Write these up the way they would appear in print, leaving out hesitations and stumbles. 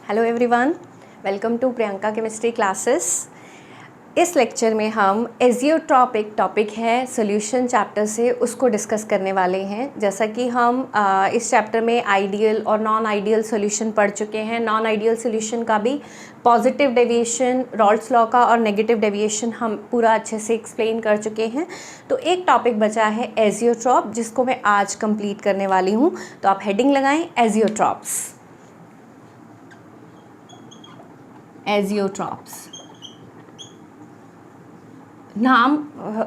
Hello everyone, welcome to Priyanka chemistry classes. इस lecture में हम एजियोट्रॉप टॉपिक है सॉल्यूशन चैप्टर से, उसको डिस्कस करने वाले हैं। जैसा कि हम इस चैप्टर में आइडियल और नॉन आइडियल सॉल्यूशन पढ़ चुके हैं। नॉन आइडियल सॉल्यूशन का भी पॉजिटिव डेविएशन, रॉल्स लॉ का और नेगेटिव डेविएशन हम पूरा अच्छे से एक्सप्लेन कर चुके हैं। तो एक टॉपिक बचा है एजियोट्रॉप, जिसको मैं आज कंप्लीट करने वाली हूँ। तो आप हेडिंग लगाएं एजियोट्रॉप्स। एजियोट्रॉप्स नाम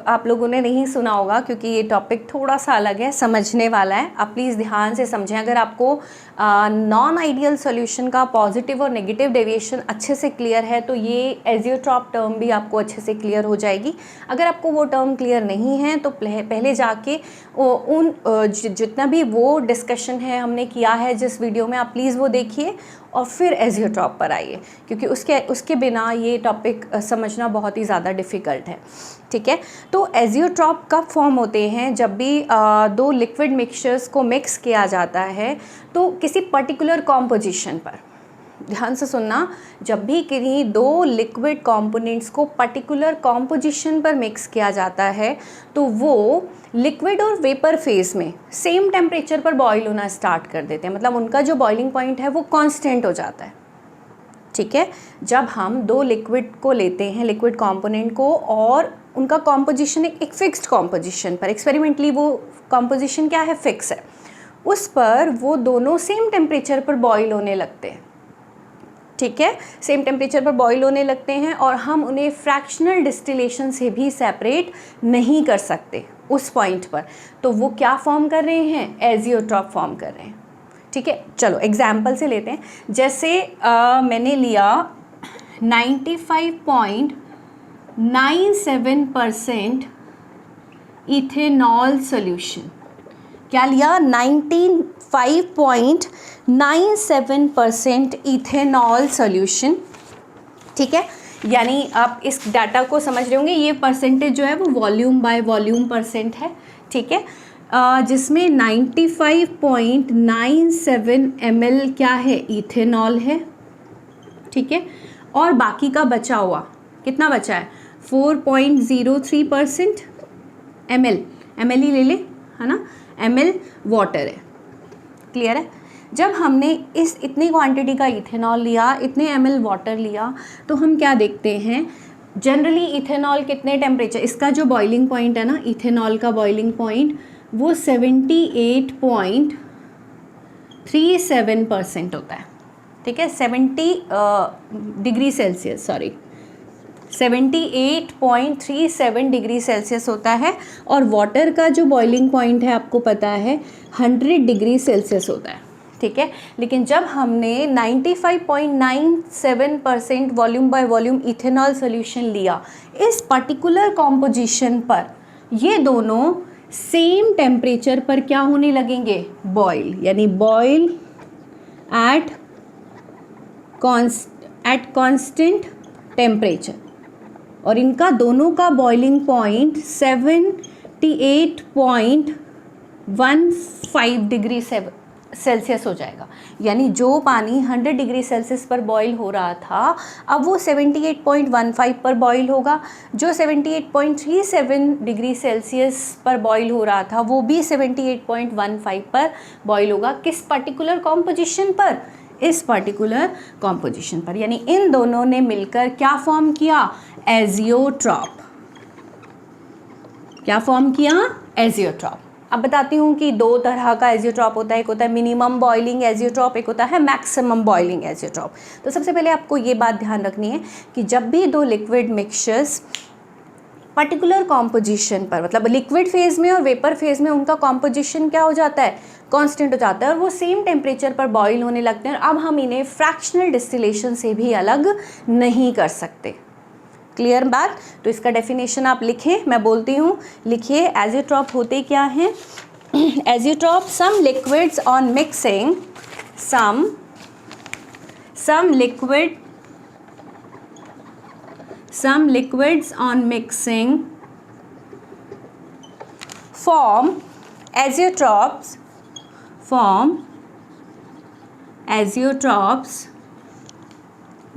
आप लोगों ने नहीं सुना होगा, क्योंकि ये टॉपिक थोड़ा सा अलग है, समझने वाला है। आप प्लीज़ ध्यान से समझें। अगर आपको नॉन आइडियल सॉल्यूशन का पॉजिटिव और नेगेटिव डेविएशन अच्छे से क्लियर है तो ये एजियोट्रॉप टर्म भी आपको अच्छे से क्लियर हो जाएगी। अगर आपको वो टर्म क्लियर नहीं है तो पहले जाके जितना भी वो डिस्कशन है हमने किया है जिस वीडियो में, आप प्लीज़ वो देखिए और फिर एजियोट्रॉप पर आइए, क्योंकि उसके बिना ये टॉपिक समझना बहुत ही ज़्यादा डिफ़िकल्ट है। ठीक है, तो एजियोट्रॉप कब फॉर्म होते हैं? जब भी दो लिक्विड मिक्सचर्स को मिक्स किया जाता है तो किसी पर्टिकुलर कॉम्पोजिशन पर, ध्यान से सुनना, जब भी किन्हीं दो लिक्विड कंपोनेंट्स को पर्टिकुलर कॉम्पोजिशन पर मिक्स किया जाता है तो वो लिक्विड और वेपर फेज में सेम टेम्परेचर पर बॉईल होना स्टार्ट कर देते हैं। मतलब उनका जो बॉइलिंग पॉइंट है वो कांस्टेंट हो जाता है। ठीक है, जब हम दो लिक्विड को लेते हैं, लिक्विड कंपोनेंट को, और उनका कॉम्पोजिशन एक फिक्स्ड कॉम्पोजिशन पर, एक्सपेरिमेंटली वो कॉम्पोजिशन क्या है, फिक्स है, उस पर वो दोनों सेम टेम्परेचर पर बॉईल होने लगते हैं। ठीक है, सेम टेम्परेचर पर बॉईल होने लगते हैं और हम उन्हें फ्रैक्शनल डिस्टिलेशन से भी सेपरेट नहीं कर सकते उस पॉइंट पर। तो वो क्या फॉर्म कर रहे हैं? एजियोट्रॉप फॉर्म कर रहे हैं। ठीक है, चलो एग्जाम्पल से लेते हैं। जैसे मैंने लिया 95.97% इथेनॉल सॉल्यूशन। क्या लिया? 95.97% इथेनॉल सॉल्यूशन। ठीक है, यानी आप इस डाटा को समझ रहे होंगे, ये परसेंटेज जो है वो वॉल्यूम बाय वॉल्यूम परसेंट है। ठीक है, जिसमें 95.97 ml क्या है? इथेनॉल है। ठीक है, और बाकी का बचा हुआ कितना बचा है? 4.03% ml ही ले ले, है ना, ml वाटर है। क्लियर है? जब हमने इस इतनी क्वांटिटी का इथेनॉल लिया, इतने ml वाटर लिया, तो हम क्या देखते हैं? जनरली इथेनॉल कितने टेम्परेचर, इसका जो बॉइलिंग पॉइंट है ना, इथेनॉल का बॉइलिंग पॉइंट वो 78.37% होता है। ठीक है, 70 degree Celsius, sorry 78.37 degree Celsius होता है। और वाटर का जो बॉइलिंग पॉइंट है आपको पता है 100 डिग्री सेल्सियस होता है। ठीक है, लेकिन जब हमने 95.97% volume by volume ethanol solution लिया इस पर्टिकुलर कॉम्पोजिशन पर, ये दोनों सेम टेम्परेचर पर क्या होने लगेंगे? बॉयल, यानी बॉयल एट कांस्टेंट टेम्परेचर। और इनका दोनों का बॉइलिंग पॉइंट 78.15 डिग्री सेल्सियस हो जाएगा। यानी जो पानी 100 डिग्री सेल्सियस पर बॉईल हो रहा था, अब वो 78.15 पर बॉईल होगा। जो 78.37 डिग्री सेल्सियस पर बॉईल हो रहा था वो भी 78.15 पर बॉईल होगा। किस पर्टिकुलर कॉम्पोजिशन पर? इस पर्टिकुलर कॉम्पोजिशन पर। यानी इन दोनों ने मिलकर क्या फॉर्म किया? एजियोट्रॉप। क्या फॉर्म किया? एजियोट्रॉप। अब बताती हूँ कि दो तरह का एजियोट्रॉप होता है। एक होता है मिनिमम बॉइलिंग एजियोट्रॉप, एक होता है मैक्सिमम बॉइलिंग एजियोट्रॉप। तो सबसे पहले आपको ये बात ध्यान रखनी है कि जब भी दो लिक्विड मिक्सचर्स पर्टिकुलर कॉम्पोजिशन पर, मतलब लिक्विड फेज में और वेपर फेज में, उनका कॉम्पोजिशन क्या हो जाता है? कांस्टेंट हो जाता है, और वो सेम टेम्परेचर पर बॉईल होने लगते हैं। अब हम इन्हें फ्रैक्शनल डिस्टिलेशन से भी अलग नहीं कर सकते। क्लियर बात? तो इसका डेफिनेशन आप लिखें, मैं बोलती हूँ, लिखिए। एजियोट्रॉप होते क्या हैं? Azeotrope, some liquids on mixing, some liquids on mixing form azeotrops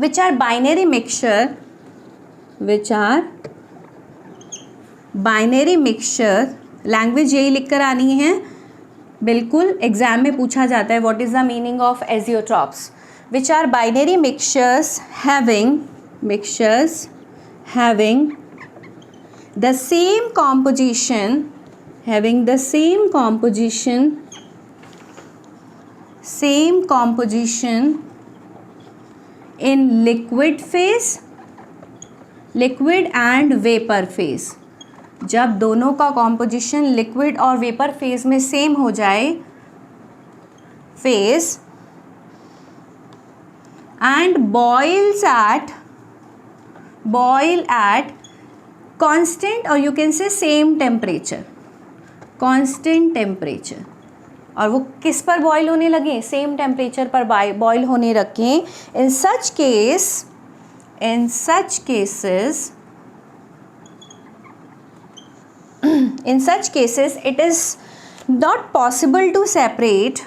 which are binary mixture, language यही लिख कर आनी है, बिल्कुल एग्जाम में पूछा जाता है what is the meaning of azeotropes, which are binary mixtures having the same composition in liquid and vapor phase. जब दोनों का कॉम्पोजिशन लिक्विड और वेपर फेज में सेम हो जाए, phase, and boil at constant or you can say same temperature, और वो किस पर बॉयल होने लगे, सेम टेम्परेचर पर बॉयल होने रखें. in such cases it is not possible to separate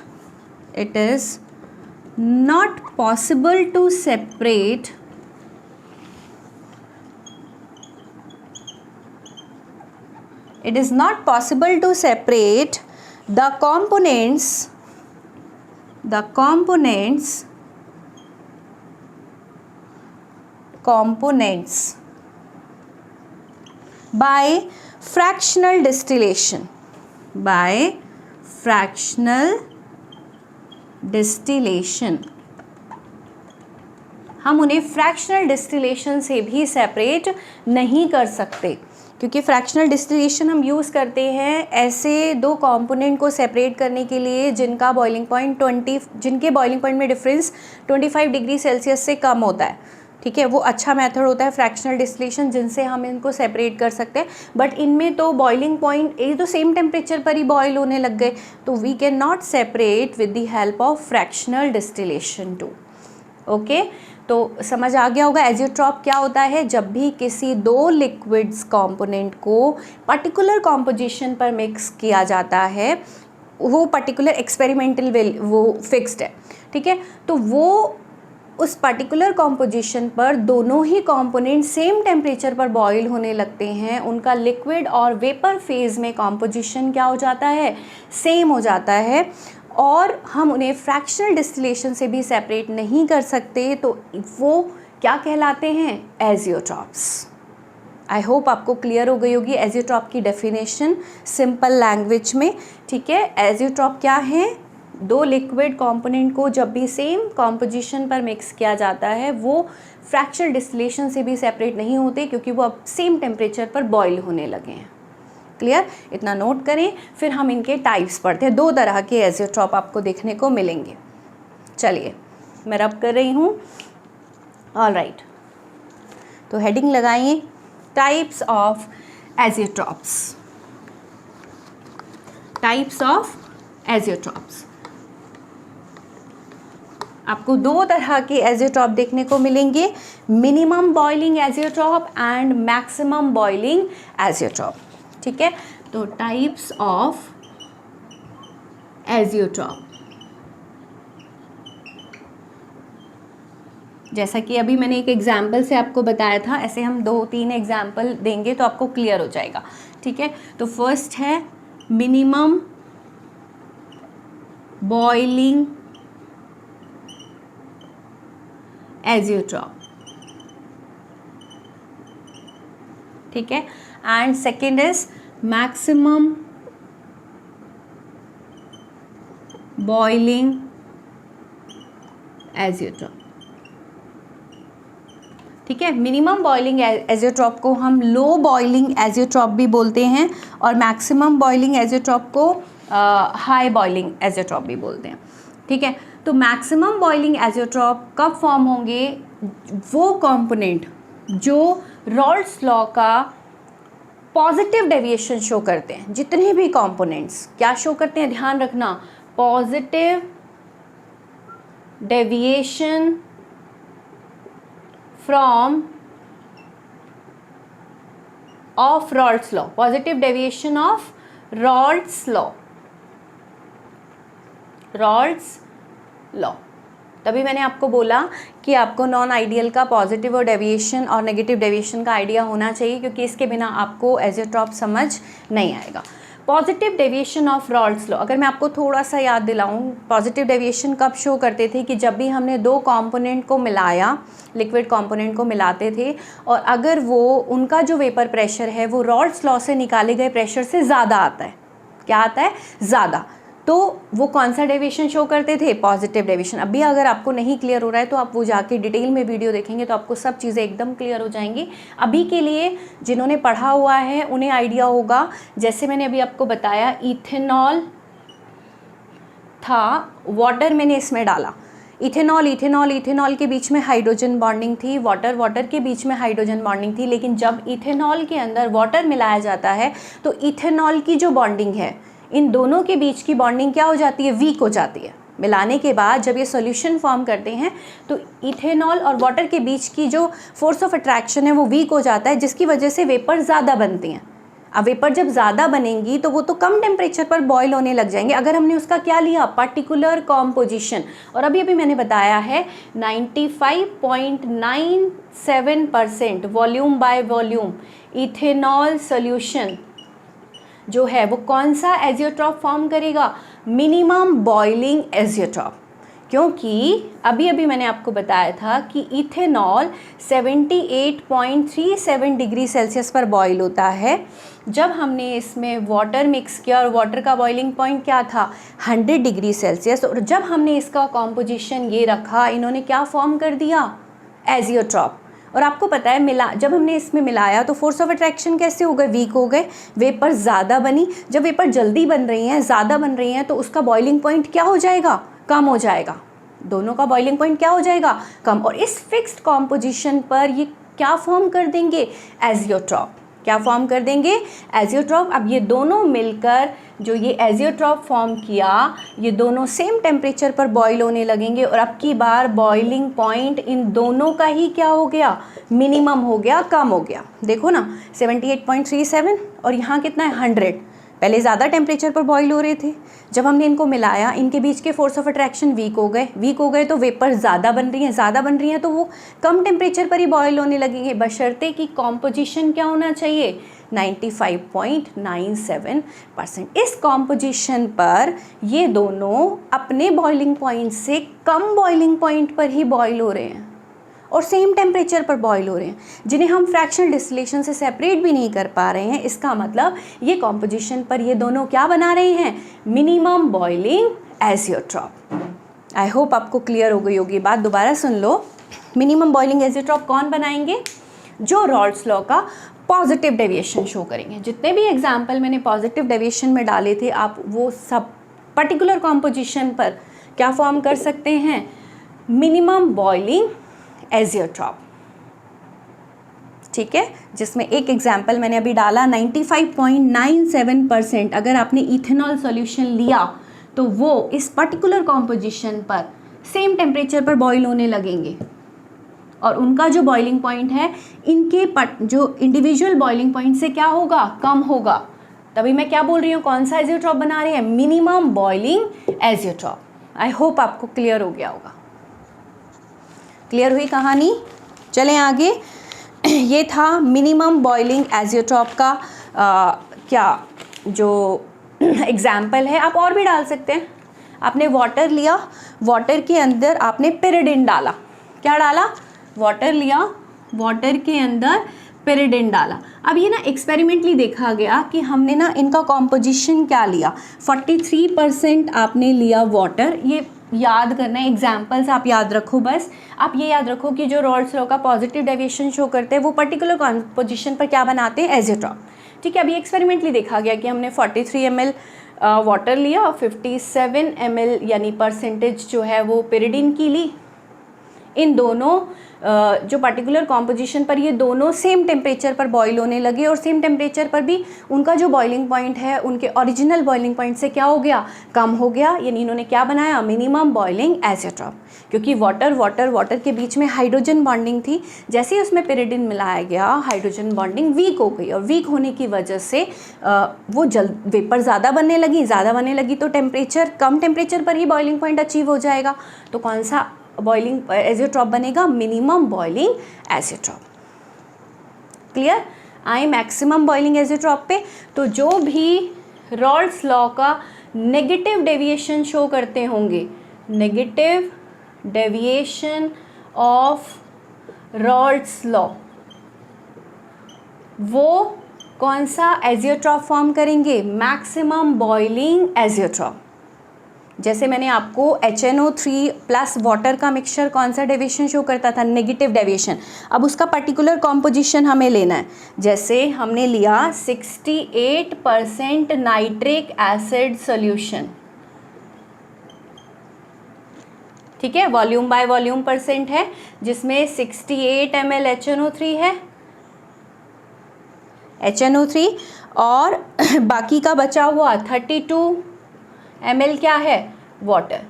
the components by fractional distillation. हम उन्हें फ्रैक्शनल डिस्टिलेशन से भी सेपरेट नहीं कर सकते, क्योंकि फ्रैक्शनल डिस्टिलेशन हम यूज़ करते हैं ऐसे दो कंपोनेंट को सेपरेट करने के लिए जिनके बॉइलिंग पॉइंट में डिफरेंस 25 डिग्री सेल्सियस से कम होता है. ठीक है, वो अच्छा मेथड होता है फ्रैक्शनल डिस्टिलेशन, जिनसे हम इनको सेपरेट कर सकते हैं. बट इनमें तो बॉइलिंग पॉइंट ये तो सेम टेम्परेचर पर ही बॉयल होने लग गए, तो we can not separate with the help of fractional distillation too. Okay, तो समझ आ गया होगा एजियोट्रॉप क्या होता है. जब भी किसी दो लिक्विड्स कंपोनेंट को पर्टिकुलर कॉम्पोजिशन पर मिक्स किया जाता है, वो पर्टिकुलर एक्सपेरिमेंटल वो फिक्स्ड है. ठीक है, तो वो उस पर्टिकुलर कॉम्पोजिशन पर दोनों ही कंपोनेंट सेम टेम्परेचर पर बॉयल होने लगते हैं, उनका लिक्विड और वेपर फेज में कॉम्पोजिशन क्या हो जाता है, सेम हो जाता है, और हम उन्हें फ्रैक्शनल डिस्टिलेशन से भी सेपरेट नहीं कर सकते, तो वो क्या कहलाते हैं, एजियोट्रॉप्स. आई होप आपको क्लियर हो गई होगी एजियोट्रॉप की डेफिनेशन सिंपल लैंग्वेज में. ठीक है, एजियोट्रॉप क्या है, दो लिक्विड कंपोनेंट को जब भी सेम कॉम्पोजिशन पर मिक्स किया जाता है वो फ्रैक्शनल डिस्टिलेशन से भी सेपरेट नहीं होते, क्योंकि वो अब सेम टेम्परेचर पर बॉयल होने लगे हैं. क्लियर, इतना नोट करें. फिर हम इनके टाइप्स पढ़ते हैं. दो तरह के एजियोट्रॉप आपको देखने को मिलेंगे. चलिए मैं रब कर रही हूँ. ऑल राइट, तो हेडिंग लगाइए, टाइप्स ऑफ एजियोट्रॉप्स. आपको दो तरह के एजियोट्रॉप देखने को मिलेंगे, minimum boiling azeotrope and maximum boiling azeotrope. ठीक है, तो टाइप्स ऑफ एजियोट्रॉप, जैसा कि अभी मैंने एक एग्जाम्पल से आपको बताया था, ऐसे हम 2-3 एग्जाम्पल देंगे तो आपको क्लियर हो जाएगा. ठीक है, तो फर्स्ट है मिनिमम बॉइलिंग एजियोट्रॉप. ठीक है, and second is maximum boiling azeotrope. ठीक है, मिनिमम बॉइलिंग एजियोट्रॉप को हम लो बॉइलिंग एजियोट्रॉप भी बोलते हैं, और मैक्सिमम बॉइलिंग एजियोट्रॉप को हाई बॉइलिंग एजियोट्रॉप भी बोलते हैं. ठीक है, तो मैक्सिमम बॉइलिंग एजियोट्रॉप कब फॉर्म होंगे, वो कंपोनेंट जो रॉल्ड्स लॉ का पॉजिटिव डेविएशन शो करते हैं. जितने भी कंपोनेंट्स क्या शो करते हैं, ध्यान रखना, positive deviation from of Raoult's law, positive deviation of Raoult's law. तभी मैंने आपको बोला कि आपको नॉन आइडियल का पॉजिटिव और डेविएशन और नेगेटिव डेविएशन का आइडिया होना चाहिए, क्योंकि इसके बिना आपको एजियोट्रॉप समझ नहीं आएगा। Positive deviation of Rawls law, अगर मैं आपको थोड़ा सा याद दिलाऊं, पॉजिटिव डेविएशन कब शो करते थे कि जब भी हमने दो कंपोनेंट को मिलाया, लिक्विड कंपोनेंट को मिलाते थे, और अगर वो उनका जो वेपर प्रेशर है वो रॉल्स लॉ से निकाले गए प्रेशर से ज़्यादा आता है। क्या आता है? ज़्यादा। तो वो कौन सा डेविएशन शो करते थे? Positive deviation. अभी अगर आपको नहीं क्लियर हो रहा है तो आप वो जाके डिटेल में वीडियो देखेंगे तो आपको सब चीज़ें एकदम क्लियर हो जाएंगी। अभी के लिए जिन्होंने पढ़ा हुआ है उन्हें आइडिया होगा, जैसे मैंने अभी आपको बताया इथेनॉल था, वाटर मैंने इसमें डाला, इथेनॉल के बीच में हाइड्रोजन बॉन्डिंग थी, वाटर के बीच में हाइड्रोजन बॉन्डिंग थी, लेकिन जब इथेनॉल के अंदर वाटर मिलाया जाता है तो इथेनॉल की जो बॉन्डिंग है, इन दोनों के बीच की बॉन्डिंग क्या हो जाती है? वीक हो जाती है। मिलाने के बाद जब ये सॉल्यूशन फॉर्म करते हैं तो इथेनॉल और वाटर के बीच की जो फोर्स ऑफ अट्रैक्शन है वो वीक हो जाता है, जिसकी वजह से वेपर ज़्यादा बनती हैं। अब वेपर जब ज़्यादा बनेंगी तो वो तो कम टेम्परेचर पर बॉयल होने लग जाएंगे। अगर हमने उसका क्या लिया? पर्टिकुलर कॉम्पोजिशन, और अभी मैंने बताया है 95.97% volume by volume ethanol solution जो है वो कौन सा एजियोट्रॉप फॉर्म करेगा? Minimum boiling azeotrope. क्योंकि अभी मैंने आपको बताया था कि इथेनॉल 78.37 डिग्री सेल्सियस पर बॉयल होता है। जब हमने इसमें वाटर मिक्स किया और वाटर का बॉइलिंग पॉइंट क्या था? 100 डिग्री सेल्सियस। और जब हमने इसका कॉम्पोजिशन ये रखा, इन्होंने क्या फॉर्म कर दिया? एजियोट्रॉप। और आपको पता है जब हमने इसमें मिलाया तो फोर्स ऑफ अट्रैक्शन कैसे हो गए? वीक हो गए, वेपर ज़्यादा बनी। जब वेपर जल्दी बन रही हैं, ज़्यादा बन रही हैं, तो उसका बॉइलिंग पॉइंट क्या हो जाएगा? कम हो जाएगा। दोनों का बॉइलिंग पॉइंट क्या हो जाएगा? कम। और इस फिक्स्ड कॉम्पोजिशन पर ये क्या फॉर्म कर देंगे? एजियोट्रॉप। क्या फॉर्म कर देंगे? एजियोट्रॉप। अब ये दोनों मिलकर जो ये एजियोट्रॉप फॉर्म किया, ये दोनों सेम टेम्परेचर पर बॉईल होने लगेंगे, और अब की बार बॉइलिंग पॉइंट इन दोनों का ही क्या हो गया? मिनिमम हो गया, कम हो गया। देखो ना, 78.37 और यहाँ कितना है? 100। पहले ज़्यादा टेम्परेचर पर बॉईल हो रहे थे, जब हमने इनको मिलाया इनके बीच के फोर्स ऑफ अट्रैक्शन वीक हो गए तो वेपर ज़्यादा बन रही हैं तो वो कम टेम्परेचर पर ही बॉईल होने लगेंगे, बशर्ते कि कॉम्पोजिशन क्या होना चाहिए? 95.97%। इस कॉम्पोजिशन पर ये दोनों अपने बॉइलिंग पॉइंट से कम बॉइलिंग पॉइंट पर ही बॉईल हो रहे हैं और सेम टेम्परेचर पर बॉईल हो रहे हैं, जिन्हें हम फ्रैक्शनल डिस्टिलेशन से सेपरेट भी नहीं कर पा रहे हैं। इसका मतलब ये कॉम्पोजिशन पर ये दोनों क्या बना रहे हैं? Minimum boiling azeotrope. I hope आपको क्लियर हो गई होगी बात। दोबारा सुन लो, मिनिमम बॉइलिंग एजियोट्रॉप कौन बनाएंगे? जो रॉल्स लॉ का पॉजिटिव डेविएशन शो करेंगे। जितने भी एग्जाम्पल मैंने पॉजिटिव डेविएशन में डाले थे, आप वो सब पर्टिकुलर कॉम्पोजिशन पर क्या फॉर्म कर सकते हैं? Minimum boiling azeotrope. ठीक है, जिसमें एक एग्जाम्पल मैंने अभी डाला 95.97%। अगर आपने इथेनॉल सॉल्यूशन लिया तो वो इस पर्टिकुलर कॉम्पोजिशन पर सेम टेम्परेचर पर बॉईल होने लगेंगे, और उनका जो बॉइलिंग पॉइंट है इनके जो इंडिविजुअल बॉइलिंग पॉइंट से क्या होगा? कम होगा। तभी मैं क्या बोल रही हूँ? कौन सा एजियोट्रॉप बना रहे हैं? Minimum boiling azeotrope. I hope आपको क्लियर हो गया होगा। क्लियर हुई कहानी? चलें आगे। ये था मिनिमम बॉइलिंग एजियोट्रॉप का क्या जो एग्जाम्पल है। आप और भी डाल सकते हैं। आपने वाटर लिया, वाटर के अंदर आपने पिरिडिन डाला। क्या डाला? वाटर लिया, वाटर के अंदर पिरिडिन डाला। अब ये ना एक्सपेरिमेंटली देखा गया कि हमने ना इनका कॉम्पोजिशन क्या लिया? 43% आपने लिया वाटर। ये याद करना है, एग्जाम्पल्स आप याद रखो। बस आप ये याद रखो कि जो रॉल्स लॉ का पॉजिटिव डेविएशन शो करते हैं वो पर्टिकुलर कॉम्पोजिशन पर क्या बनाते हैं? एजियोट्रॉप। ठीक है, अभी एक्सपेरिमेंटली देखा गया कि हमने 43 ml वाटर लिया और 57 ml यानी परसेंटेज जो है वो पिरिडिन की ली। इन दोनों जो पर्टिकुलर कॉम्पोजिशन पर ये दोनों सेम टेम्परेचर पर बॉईल होने लगे, और सेम टेम्परेचर पर भी उनका जो बॉइलिंग पॉइंट है उनके ओरिजिनल बॉइलिंग पॉइंट से क्या हो गया? कम हो गया। यानी इन्होंने क्या बनाया? Minimum boiling azeotrope. क्योंकि वाटर के बीच में हाइड्रोजन बॉन्डिंग थी, जैसे ही उसमें पिरिडिन मिलाया गया हाइड्रोजन बॉन्डिंग वीक हो गई, और वीक होने की वजह से वो वेपर ज़्यादा बनने लगी तो टेम्परेचर कम टेम्परेचर पर ही बॉइलिंग पॉइंट अचीव हो जाएगा। तो कौन सा बॉइलिंग एजियोट्रॉप बनेगा मिनिमम बॉइलिंग एजियोट्रॉप। क्लियर? आए मैक्सिमम बॉइलिंग एजियोट्रॉप पे। तो जो भी रॉल्स लॉ का नेगेटिव डेविएशन शो करते होंगे, negative deviation of Rawls law, वो कौन सा एजियोट्रॉप फॉर्म करेंगे? Maximum boiling azeotrope. जैसे मैंने आपको HNO3 प्लस वाटर का मिक्सचर कौन सा डेविएशन शो करता था? Negative deviation. अब उसका पर्टिकुलर कॉम्पोजिशन हमें लेना है। जैसे हमने लिया 68% नाइट्रिक एसिड सॉल्यूशन, ठीक है, वॉल्यूम बाय वॉल्यूम परसेंट है, जिसमें 68 ml HNO3 है, HNO3, और बाकी का बचा हुआ 32 ml क्या है? वाटर।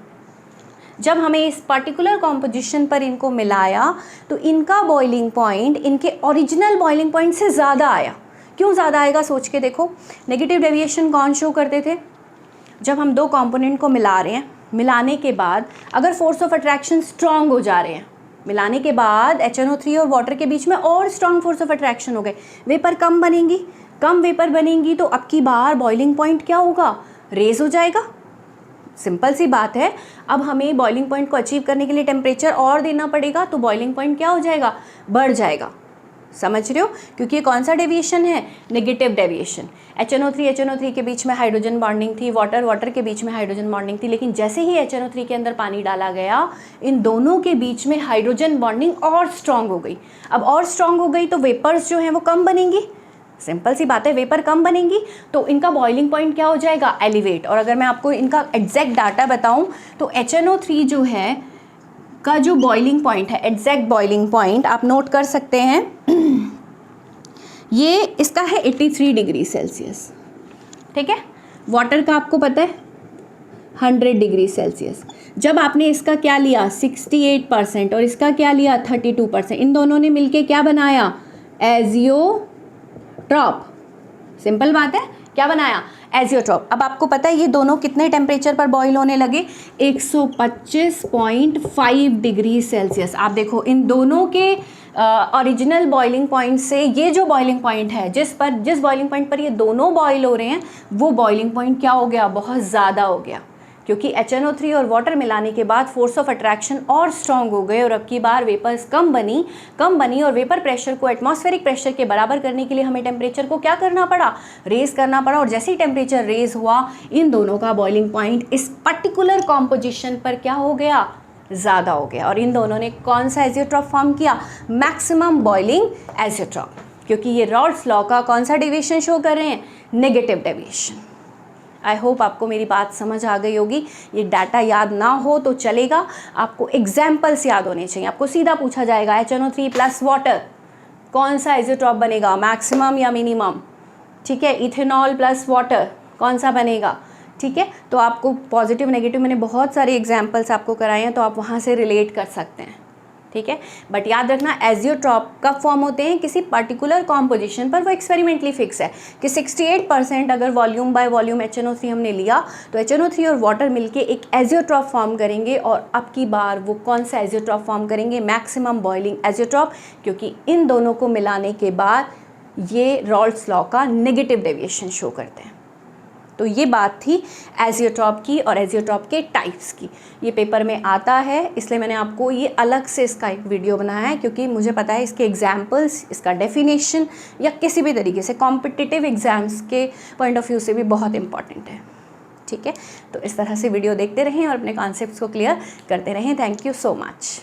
जब हमें इस पर्टिकुलर कॉम्पोजिशन पर इनको मिलाया तो इनका बॉइलिंग पॉइंट इनके ओरिजिनल बॉइलिंग पॉइंट से ज़्यादा आया। क्यों ज़्यादा आएगा सोच के देखो। नेगेटिव डेविएशन कौन शो करते थे? जब हम दो कंपोनेंट को मिला रहे हैं, मिलाने के बाद अगर फोर्स ऑफ अट्रैक्शन स्ट्रांग हो जा रहे हैं, मिलाने के बाद HNO3 और वाटर के बीच में और स्ट्रांग फोर्स ऑफ अट्रैक्शन हो गए, वेपर कम बनेंगी, कम वेपर बनेंगी तो अब की बार बॉइलिंग पॉइंट क्या होगा? रेज हो जाएगा। सिंपल सी बात है। अब हमें बॉइलिंग पॉइंट को अचीव करने के लिए टेम्परेचर और देना पड़ेगा, तो बॉइलिंग पॉइंट क्या हो जाएगा? बढ़ जाएगा। समझ रहे हो? क्योंकि ये कौन सा डेविएशन है? Negative deviation. HNO3 के बीच में हाइड्रोजन बॉन्डिंग थी, वाटर के बीच में हाइड्रोजन बॉन्डिंग थी, लेकिन जैसे ही HNO3 के अंदर पानी डाला गया, इन दोनों के बीच में हाइड्रोजन बॉन्डिंग और स्ट्रांग हो गई। अब और स्ट्रांग हो गई तो वेपर्स जो हैं वो कम बनेंगी। सिंपल सी बात है, वेपर कम बनेंगी तो इनका बॉइलिंग पॉइंट क्या हो जाएगा? एलिवेट। और अगर मैं आपको इनका एग्जैक्ट डाटा बताऊं तो HNO3 जो है का जो बॉइलिंग पॉइंट है, एग्जैक्ट बॉइलिंग पॉइंट आप नोट कर सकते हैं, ये इसका है 83 डिग्री सेल्सियस, ठीक है। वाटर का आपको पता है 100 डिग्री सेल्सियस। जब आपने इसका क्या लिया 68% और इसका क्या लिया 32%, इन दोनों ने मिलके क्या बनाया? एजियोट्रॉप। सिंपल बात है, क्या बनाया? एजियोट्रॉप। अब आपको पता है ये दोनों कितने टेम्परेचर पर बॉईल होने लगे? 125.5 डिग्री सेल्सियस। आप देखो इन दोनों के ओरिजिनल बॉइलिंग पॉइंट से ये जो बॉइलिंग पॉइंट है, जिस बॉइलिंग पॉइंट पर ये दोनों बॉईल हो रहे हैं, वो बॉइलिंग पॉइंट क्या हो गया? बहुत ज़्यादा हो गया, क्योंकि HNO3 और वाटर मिलाने के बाद फोर्स ऑफ अट्रैक्शन और स्ट्रॉन्ग हो गए और अब की बार वेपर्स कम बनी और वेपर प्रेशर को एटमॉस्फेरिक प्रेशर के बराबर करने के लिए हमें टेम्परेचर को क्या करना पड़ा? रेज करना पड़ा। और जैसे ही टेम्परेचर रेज हुआ, इन दोनों का बॉइलिंग पॉइंट इस पर्टिकुलर कॉम्पोजिशन पर क्या हो गया? ज़्यादा हो गया। और इन दोनों ने कौन सा एजियोट्रॉप फॉर्म किया? मैक्सिमम बॉइलिंग एजियोट्रॉप, क्योंकि ये रॉल्स लॉ का कौन सा डेविएशन शो कर रहे हैं? Negative deviation. आई होप आपको मेरी बात समझ आ गई होगी। ये डाटा याद ना हो तो चलेगा, आपको एग्जाम्पल्स याद होने चाहिए। आपको सीधा पूछा जाएगा HNO3 प्लस वाटर कौन सा एजियोट्रॉप बनेगा? मैक्सिमम या मिनिमम? ठीक है। इथेनॉल प्लस वाटर कौन सा बनेगा? ठीक है। तो आपको पॉजिटिव नेगेटिव मैंने बहुत सारे एग्जाम्पल्स आपको कराए हैं, तो आप वहाँ से रिलेट कर सकते हैं। ठीक है। बट याद रखना एजियोट्रॉप कब फॉर्म होते हैं? किसी पर्टिकुलर कॉम्पोजिशन पर। वो एक्सपेरिमेंटली फिक्स है कि 68% अगर वॉल्यूम बाय वॉल्यूम HNO3 हमने लिया तो HNO3 और वाटर मिलके एक एजियोट्रॉप फॉर्म करेंगे। और अब की बार वो कौन सा एजियोट्रॉप फॉर्म करेंगे? मैक्सिमम बॉइलिंग एजियोट्रॉप, क्योंकि इन दोनों को मिलाने के बाद ये रॉल्स लॉ का नेगेटिव डेविएशन शो करते हैं। तो ये बात थी एजियोट्रॉप की और एजियोट्रॉप के टाइप्स की। ये पेपर में आता है, इसलिए मैंने आपको ये अलग से इसका एक वीडियो बनाया है, क्योंकि मुझे पता है इसके एग्जाम्पल्स, इसका डेफिनेशन या किसी भी तरीके से कॉम्पिटिटिव एग्जाम्स के पॉइंट ऑफ व्यू से भी बहुत इंपॉर्टेंट है। ठीक है। तो इस तरह से वीडियो देखते रहें और अपने कॉन्सेप्ट्स को क्लियर करते रहें। Thank you so much.